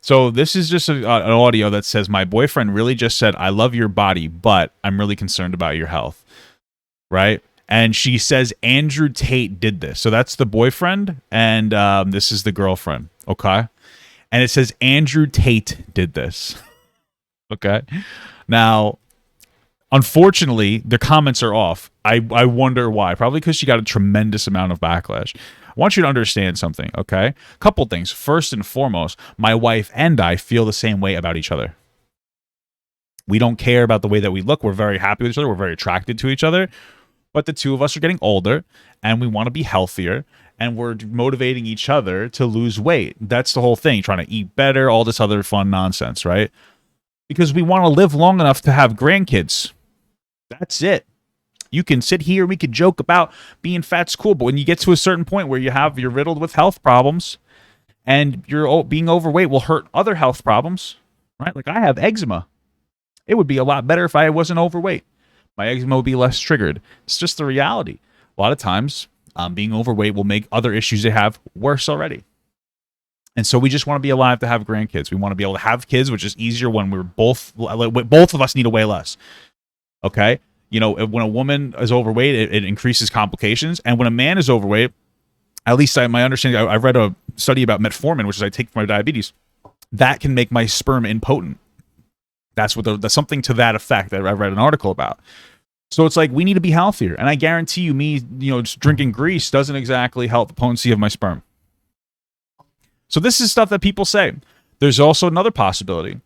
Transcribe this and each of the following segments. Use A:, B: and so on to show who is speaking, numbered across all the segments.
A: So this is just an audio that says, my boyfriend really just said, I love your body, but I'm really concerned about your health. Right? And she says Andrew Tate did this. So that's the boyfriend, and this is the girlfriend. Okay? And it says Andrew Tate did this. Okay? Now, unfortunately, the comments are off. I wonder why. Probably because she got a tremendous amount of backlash. I want you to understand something, okay? Couple things. First and foremost, my wife and I feel the same way about each other. We don't care about the way that we look. We're very happy with each other. We're very attracted to each other. But the two of us are getting older, and we want to be healthier, and we're motivating each other to lose weight. That's the whole thing, trying to eat better, all this other fun nonsense, right? Because we want to live long enough to have grandkids. That's it. You can sit here, we could joke about being fat's cool, but when you get to a certain point where you're riddled with health problems, and being overweight will hurt other health problems, right? Like I have eczema. It would be a lot better if I wasn't overweight. My eczema would be less triggered. It's just the reality. A lot of times, being overweight will make other issues they have worse already. And so we just want to be alive to have grandkids. We want to be able to have kids, which is easier when both of us need to weigh less. Okay? You know, when a woman is overweight, it increases complications. And when a man is overweight, at least my understanding, I read a study about metformin, which is I take for my diabetes, that can make my sperm impotent. That's something to that effect that I read an article about. So it's like we need to be healthier, and I guarantee you, just drinking grease doesn't exactly help the potency of my sperm. So this is stuff that people say. There's also another possibility.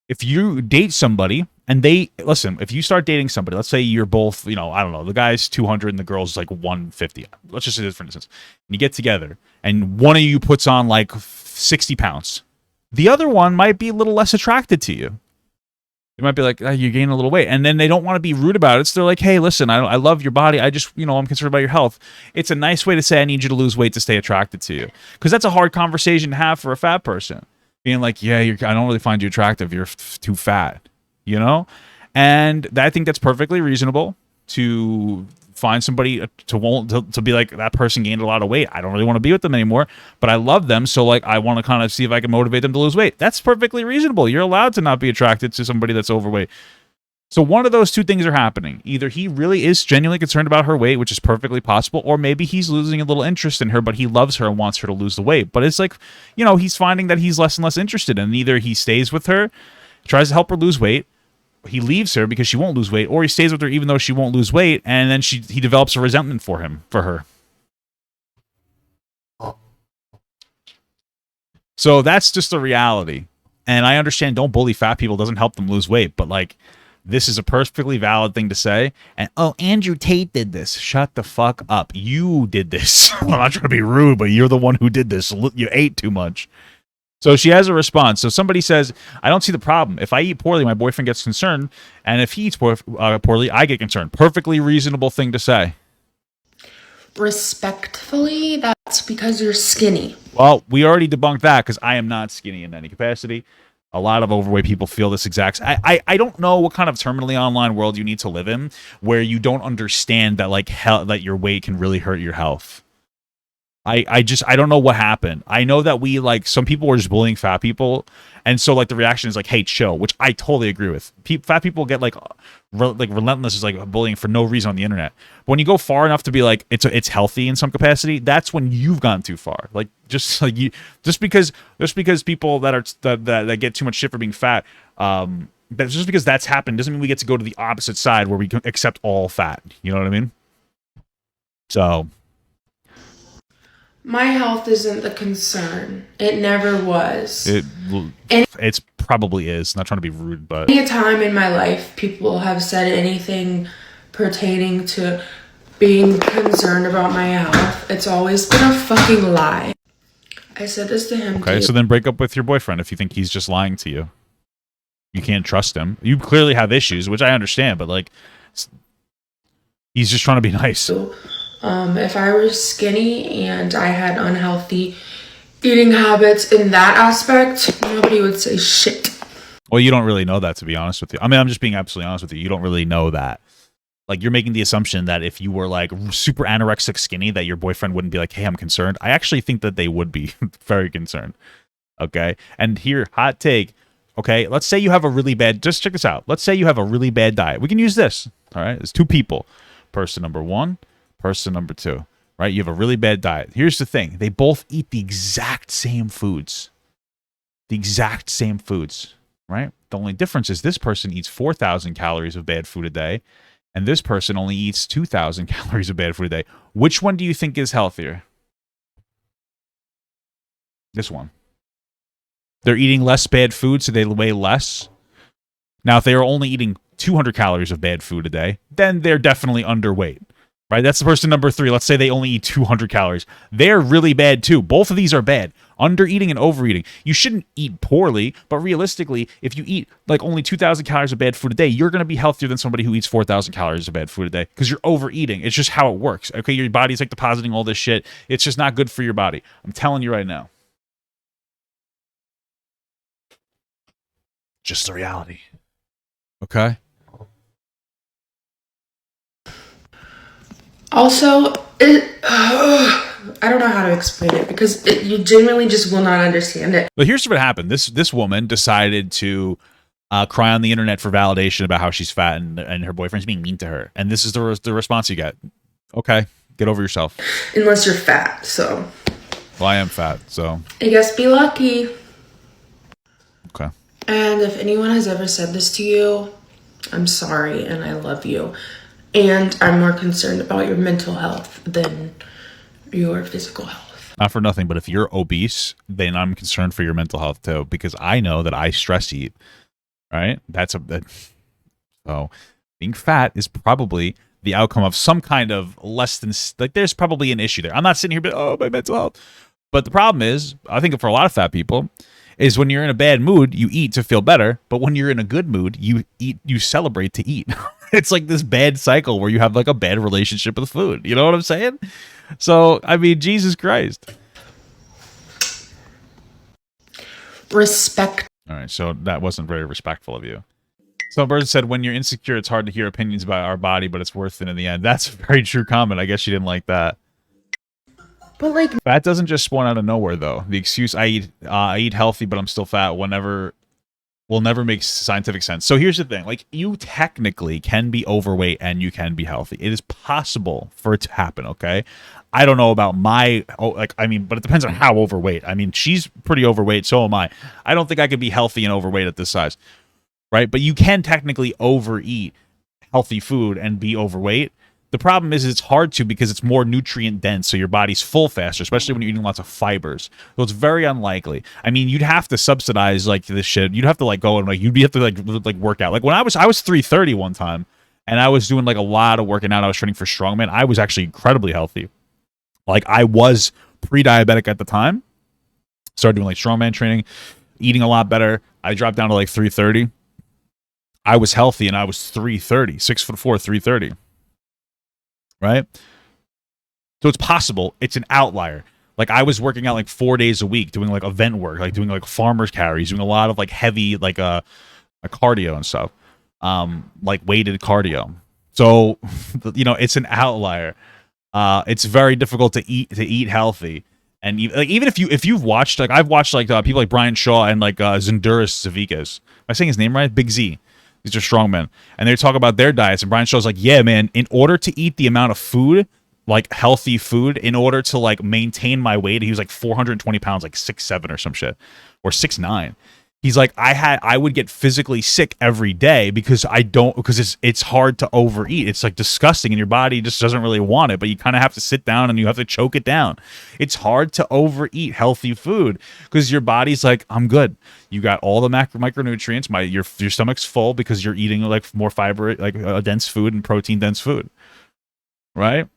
A: If you date somebody and if you start dating somebody, let's say you're both, I don't know, the guy's 200 and the girl's like 150. Let's just say this for instance. And you get together, and one of you puts on like 60 pounds. The other one might be a little less attracted to you. They might be like, oh, you're gaining a little weight. And then they don't want to be rude about it. So they're like, hey, listen, I love your body. I just, I'm concerned about your health. It's a nice way to say, I need you to lose weight to stay attracted to you. Because that's a hard conversation to have for a fat person. Being like, yeah, I don't really find you attractive. You're too fat, And I think that's perfectly reasonable to find somebody to be like, that person gained a lot of weight. I don't really want to be with them anymore, but I love them. So like, I want to kind of see if I can motivate them to lose weight. That's perfectly reasonable. You're allowed to not be attracted to somebody that's overweight. So one of those two things are happening. Either he really is genuinely concerned about her weight, which is perfectly possible, or maybe he's losing a little interest in her, but he loves her and wants her to lose the weight. But it's like, he's finding that he's less and less interested, and either he stays with her, tries to help her lose weight, he leaves her because she won't lose weight, or he stays with her even though she won't lose weight, and then he develops a resentment for her. So that's just the reality. And I understand, don't bully fat people, doesn't help them lose weight, but like, this is a perfectly valid thing to say. And Andrew Tate did this. Shut the fuck up. You did this. I'm not trying to be rude, but you're the one who did this. You ate too much. So she has a response. So somebody says, I don't see the problem. If I eat poorly, my boyfriend gets concerned. And if he eats poorly, I get concerned. Perfectly reasonable thing to say.
B: Respectfully, that's because you're skinny.
A: Well, we already debunked that because I am not skinny in any capacity. A lot of overweight people feel this exact. I don't know what kind of terminally online world you need to live in where you don't understand that that your weight can really hurt your health. I don't know what happened. I know that some people were just bullying fat people, and so the reaction is hey, chill, which I totally agree with. Fat people get relentless is bullying for no reason on the internet. But when you go far enough to be it's healthy in some capacity, that's when you've gone too far. Just because people that get too much shit for being fat, but just because that's happened doesn't mean we get to go to the opposite side where we can accept all fat. You know what I mean? So.
B: My health isn't the concern. It never was.
A: It's probably is. Not trying to be rude, but
B: any time in my life people have said anything pertaining to being concerned about my health, it's always been a fucking lie. I said this to him.
A: Okay, so then break up with your boyfriend if you think he's just lying to you. You can't trust him. You clearly have issues, which I understand, but he's just trying to be nice.
B: If I were skinny and I had unhealthy eating habits in that aspect, nobody would say shit.
A: Well, you don't really know that, to be honest with you. I mean, I'm just being absolutely honest with you. You don't really know that. You're making the assumption that if you were super anorexic skinny, that your boyfriend wouldn't be hey, I'm concerned. I actually think that they would be very concerned Okay. And here, hot take. Okay. Let's say you have a really bad, just check this out. Let's say you have a really bad diet. We can use this. All right. There's two people. Person number one, person number two. Right. You have a really bad diet. Here's the thing. They both eat the exact same foods. The exact same foods. Right. The only difference is this person eats 4,000 calories of bad food a day, and this person only eats 2,000 calories of bad food a day. Which one do you think is healthier? This one. They're eating less bad food, so they weigh less. Now, if they are only eating 200 calories of bad food a day, then they're definitely underweight. Right? That's the person number three. Let's say they only eat 200 calories. They're really bad too. Both of these are bad. Undereating and overeating. You shouldn't eat poorly, but realistically, if you eat like only 2,000 calories of bad food a day, you're going to be healthier than somebody who eats 4,000 calories of bad food a day because you're overeating. It's just how it works. Okay, your body's like depositing all this shit. It's just not good for your body. I'm telling you right now. Just the reality. Okay?
B: Also, I don't know how to explain it because you genuinely just will not understand it.
A: But here's what happened. This woman decided to cry on the internet for validation about how she's fat and her boyfriend's being mean to her. And this is the response you get. Okay, get over yourself.
B: Unless you're fat, so.
A: Well, I am fat, so.
B: I guess be lucky.
A: Okay.
B: And if anyone has ever said this to you, I'm sorry and I love you. And I'm more concerned about your mental health than your physical health.
A: Not for nothing, but if you're obese, then I'm concerned for your mental health too, because I know that I stress eat. Right? So being fat is probably the outcome of some kind of less than, like, there's probably an issue there. I'm not sitting here, but oh, my mental health. But the problem is, I think for a lot of fat people, is when you're in a bad mood, you eat to feel better. But when you're in a good mood, you celebrate to eat. It's like this bad cycle where you have like a bad relationship with food. You know what I'm saying? So, I mean, Jesus Christ.
B: Respect.
A: All right, so that wasn't very respectful of you. Some person said, when you're insecure, it's hard to hear opinions about our body, but it's worth it in the end. That's a very true comment. I guess you didn't like that.
B: But like,
A: fat doesn't just spawn out of nowhere, though. The excuse I eat healthy, but I'm still fat will never make scientific sense. So here's the thing: like, you technically can be overweight and you can be healthy. It is possible for it to happen. Okay, I don't know about but it depends on how overweight. I mean, she's pretty overweight, so am I. I don't think I could be healthy and overweight at this size, right? But you can technically overeat healthy food and be overweight. The problem is it's hard to because it's more nutrient dense, so your body's full faster, especially when you're eating lots of fibers. So it's very unlikely. I mean, you'd have to subsidize like this shit. You'd have to like go and like you'd have to like work out. Like when I was 330 one time, and I was doing like a lot of working out. I was training for strongman. I was actually incredibly healthy. Like I was pre-diabetic at the time. Started doing like strongman training, eating a lot better. I dropped down to like 330. I was healthy and I was 330, 6'4", 330. Right? So it's possible. It's an outlier. Like I was working out like 4 days a week, doing like event work, like doing like farmers carries, doing a lot of like heavy, like a cardio and stuff, like weighted cardio. So, you know, it's an outlier. It's very difficult to eat healthy. And even if you've watched, like I've watched like people like Brian Shaw and like Zenduris Zavikas. Am I saying his name right? Big Z. These are strongmen. And they talk about their diets. And Brian Shaw's like, yeah, man, in order to eat the amount of food, like healthy food, in order to like maintain my weight, he was like 420 pounds, like 6'7" or some shit, or 6'9". He's like, I would get physically sick every day because it's hard to overeat. It's like disgusting and your body just doesn't really want it, but you kind of have to sit down and you have to choke it down. It's hard to overeat healthy food because your body's like, I'm good. You got all the micronutrients. Your stomach's full because you're eating like more fiber, like dense food and protein dense food. Right?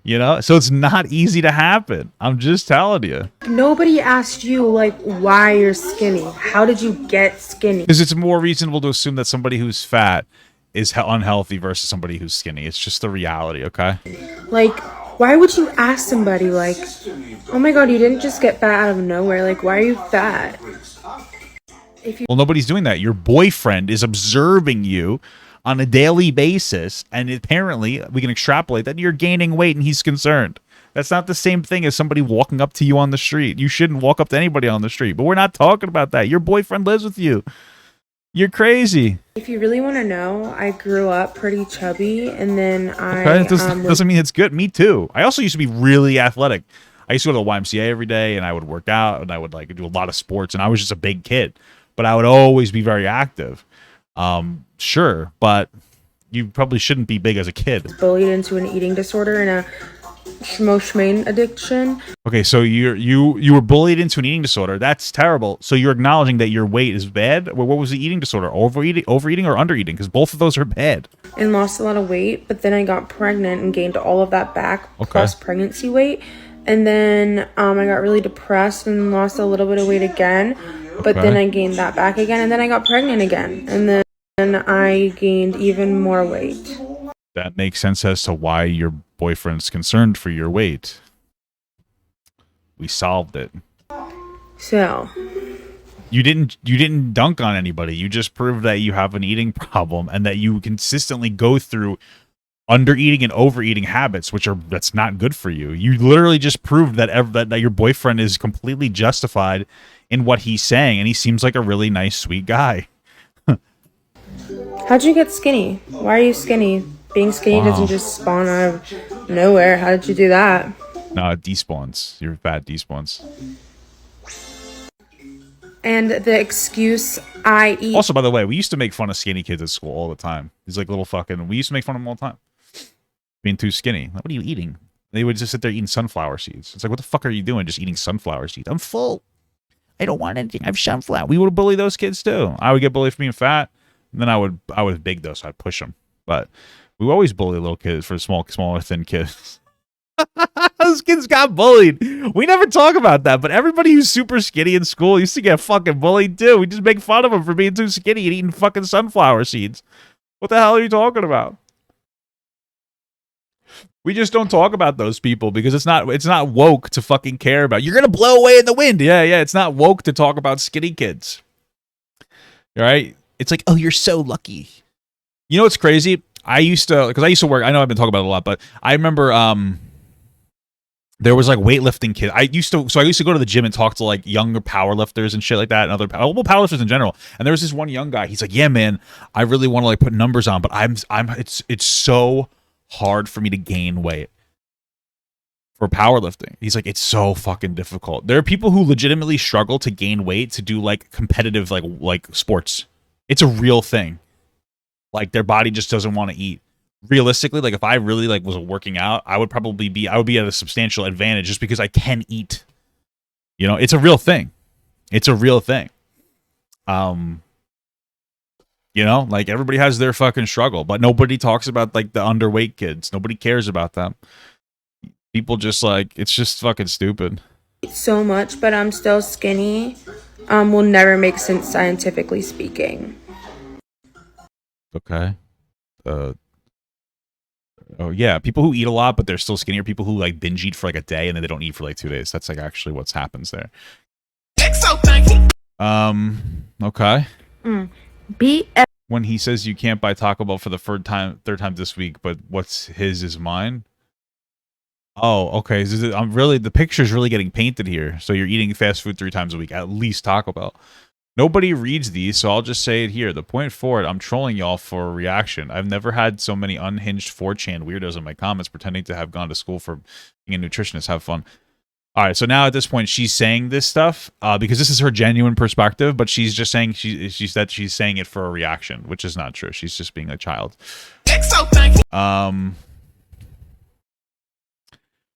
A: You know, so it's not easy to happen. I'm just telling you.
C: Nobody asked you, like, why you're skinny. How did you get skinny?
A: Because it's more reasonable to assume that somebody who's fat is unhealthy versus somebody who's skinny. It's just the reality, okay?
C: Like, why would you ask somebody, like, oh my god, you didn't just get fat out of nowhere. Like, why are you fat?
A: Well, nobody's doing that. Your boyfriend is observing you on a daily basis, and apparently we can extrapolate that you're gaining weight and he's concerned. That's not the same thing as somebody walking up to you on the street. You shouldn't walk up to anybody on the street. But we're not talking about that. Your boyfriend lives with you. You're crazy.
C: If you really want to know, I grew up pretty chubby, and then
A: Okay, doesn't mean it's good. Me too. I also used to be really athletic. I used to go to the YMCA every day, and I would work out, and I would like do a lot of sports, and I was just a big kid. But I would always be very active. Sure, but you probably shouldn't be big as a kid.
C: bullied into an eating disorder and a schmoshmain addiction.
A: Okay, so you were bullied into an eating disorder. That's terrible. So you're acknowledging that your weight is bad. What was the eating disorder? Overeating or undereating? Because both of those are bad.
C: And lost a lot of weight, but then I got pregnant and gained all of that back, plus pregnancy weight. And then I got really depressed and lost a little bit of weight again, but then I gained that back again, and then I got pregnant again, and then I gained even more weight.
A: That makes sense as to why your boyfriend's concerned for your weight. We solved it.
C: So
A: you didn't dunk on anybody. You just proved that you have an eating problem and that you consistently go through undereating and overeating habits, that's not good for you. You literally just proved that your boyfriend is completely justified in what he's saying, and he seems like a really nice, sweet guy.
C: how'd you get skinny? Why are you skinny? Being skinny doesn't just spawn out of nowhere. How did you do that?
A: No, it despawns. Your fat despawns.
C: And the excuse I eat.
A: Also, by the way, we used to make fun of skinny kids at school all the time. He's like little fucking. We used to make fun of them all the time. Being too skinny. Like, what are you eating? They would just sit there eating sunflower seeds. It's like, what the fuck are you doing? Just eating sunflower seeds. I'm full. I don't want anything. I have sunflower. We would bully those kids too. I would get bullied for being fat, and then I was big though, so I'd push them. But we always bully little kids for smaller, thin kids. Those kids got bullied. We never talk about that, but everybody who's super skinny in school used to get fucking bullied too. We just make fun of them for being too skinny and eating fucking sunflower seeds. What the hell are you talking about? We just don't talk about those people because it's not woke to fucking care about. You're gonna blow away in the wind. Yeah, it's not woke to talk about skinny kids. All right? It's like, oh, you're so lucky. You know what's crazy? I used to work. I know I've been talking about it a lot, but I remember there was like weightlifting kids. I used to go to the gym and talk to like younger powerlifters and shit like that, and other powerlifters in general. And there was this one young guy. He's like, yeah, man, I really want to like put numbers on, but it's so hard for me to gain weight for powerlifting. He's like, it's so fucking difficult. There are people who legitimately struggle to gain weight to do like competitive like sports. It's a real thing. Like their body just doesn't want to eat. Realistically, like if I really like was working out, I would be at a substantial advantage just because I can eat. You know, it's a real thing. It's a real thing. You know, like everybody has their fucking struggle, but nobody talks about like the underweight kids. Nobody cares about them. People just like, it's just fucking stupid.
C: So much, but I'm still skinny. Will never make sense scientifically speaking.
A: Okay. Oh yeah, people who eat a lot but they're still skinny are people who like binge eat for like a day and then they don't eat for like 2 days. That's like actually what's happens there. Okay. When he says you can't buy Taco Bell for the third time this week, but what's his is mine. Oh, okay. The picture's really getting painted here. So you're eating fast food 3 times a week, at least Taco Bell. Nobody reads these, so I'll just say it here. The point for it, I'm trolling y'all for a reaction. I've never had so many unhinged 4chan weirdos in my comments pretending to have gone to school for being a nutritionist. Have fun. All right, so now at this point, she's saying this stuff because this is her genuine perspective, but she's just saying she's saying it for a reaction, which is not true. She's just being a child.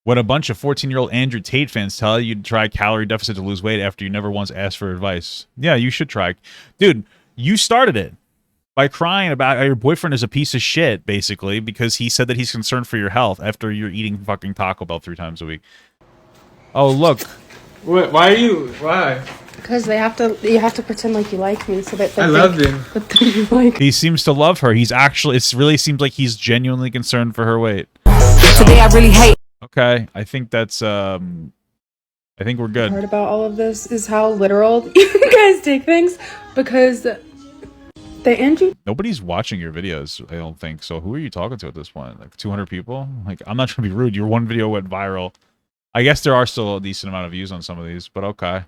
A: When a bunch of 14-year-old Andrew Tate fans tell you to try calorie deficit to lose weight after you never once asked for advice. Yeah, you should try. Dude, you started it by crying about how your boyfriend is a piece of shit, basically, because he said that he's concerned for your health after you're eating fucking Taco Bell 3 times a week. Oh, look.
D: What? Why?
C: Because you have to pretend like you like me so that
D: I love him.
C: You like.
A: He seems to love her. It really seems like he's genuinely concerned for her weight.
E: Today I really hate.
A: Okay, I think that's I think we're good.
C: Part about all of this is how literal you guys take things, because
A: Nobody's watching your videos, I don't think. So who are you talking to at this point? Like 200 people? Like, I'm not trying to be rude. Your one video went viral I guess there are still a decent amount of views on some of these, but okay.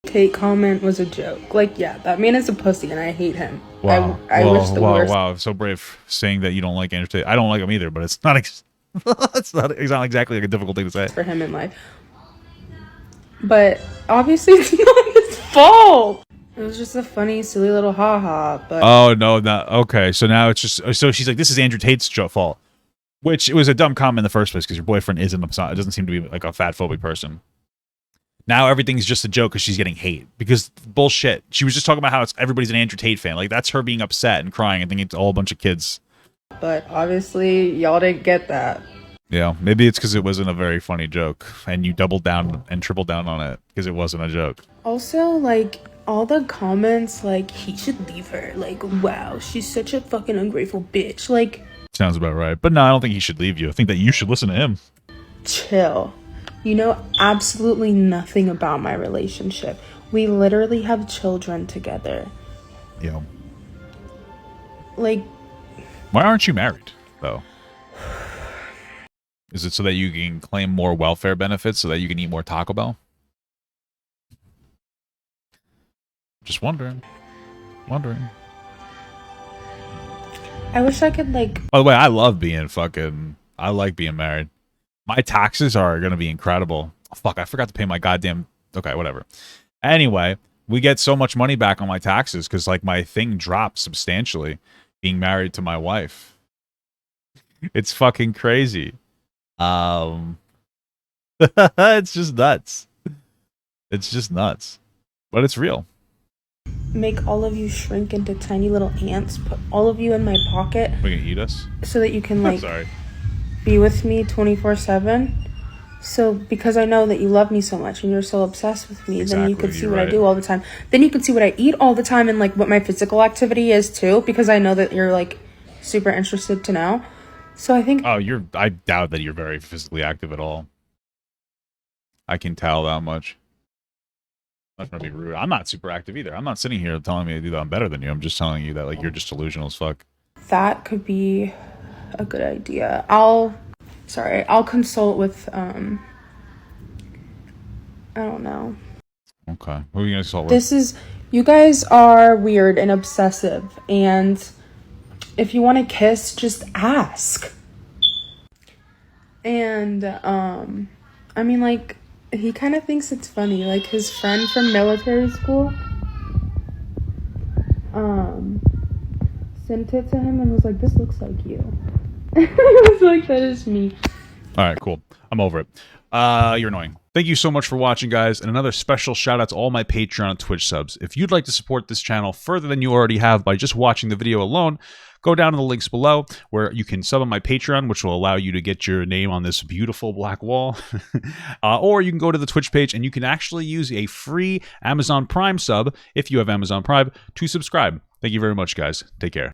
C: Tate comment was a joke. Like, yeah, that man is a pussy and I hate him.
A: Wow.
C: I wish the worst.
A: Wow. So brave saying that you don't like Andrew Tate. I don't like him either, but it's not it's not exactly like a difficult thing to say.
C: For him in life. But obviously it's not his fault. It was just a funny, silly little haha. But
A: oh no, not okay. So now it's just so she's like, this is Andrew Tate's fault, which it was a dumb comment in the first place because your boyfriend isn't. It doesn't seem to be like a fat phobic person. Now everything's just a joke because she's getting hate because bullshit. She was just talking about how everybody's an Andrew Tate fan. Like that's her being upset and crying and thinking it's all a bunch of kids.
C: But obviously y'all didn't get that.
A: Yeah, maybe it's because it wasn't a very funny joke and you doubled down and tripled down on it because it wasn't a joke.
C: Also, like, all the comments, like, he should leave her. Like, wow, she's such a fucking ungrateful bitch. Like,
A: sounds about right. But no, I don't think he should leave you. I think that you should listen to him.
C: Chill. You know absolutely nothing about my relationship. We literally have children together.
A: Yeah.
C: Like,
A: why aren't you married, though? Is it so that you can claim more welfare benefits so that you can eat more Taco Bell? Just wondering.
C: I wish I could, like...
A: By the way, I love being I like being married. My taxes are going to be incredible. Oh, fuck, I forgot to pay my goddamn... Okay, whatever. Anyway, we get so much money back on my taxes because, like, my thing dropped substantially being married to my wife. It's fucking crazy. It's just nuts. It's just nuts. But it's real.
C: Make all of you shrink into tiny little ants, put all of you in my pocket.
A: We're gonna eat us?
C: So that you can, like,
A: sorry.
C: Be with me 24/7. So, because I know that you love me so much and you're so obsessed with me,
A: exactly,
C: then you could see what I do all the time. Then you could see what I eat all the time and, like, what my physical activity is, too, because I know that you're, like, super interested to know. So I think...
A: Oh, I doubt that you're very physically active at all. I can tell that much. I'm not trying to be rude. I'm not super active either. I'm not sitting here telling me that I'm better than you. I'm just telling you that, like, you're just delusional as fuck.
C: That could be a good idea. I'll consult with, I don't know.
A: Okay. Who are you going to consult with?
C: You guys are weird and obsessive, and if you want to kiss, just ask. And, I mean, like, he kind of thinks it's funny. Like, his friend from military school, sent it to him and was like, this looks like you. I was like, that is me.
A: All right, cool. I'm over it. You're annoying. Thank you so much for watching, guys, and another special shout out to all my Patreon and Twitch subs. If you'd like to support this channel further than you already have by just watching the video alone, go down to the links below where you can sub on my Patreon, which will allow you to get your name on this beautiful black wall. Or you can go to the Twitch page and you can actually use a free Amazon Prime sub, if you have Amazon Prime, to subscribe. Thank you very much, guys. Take care.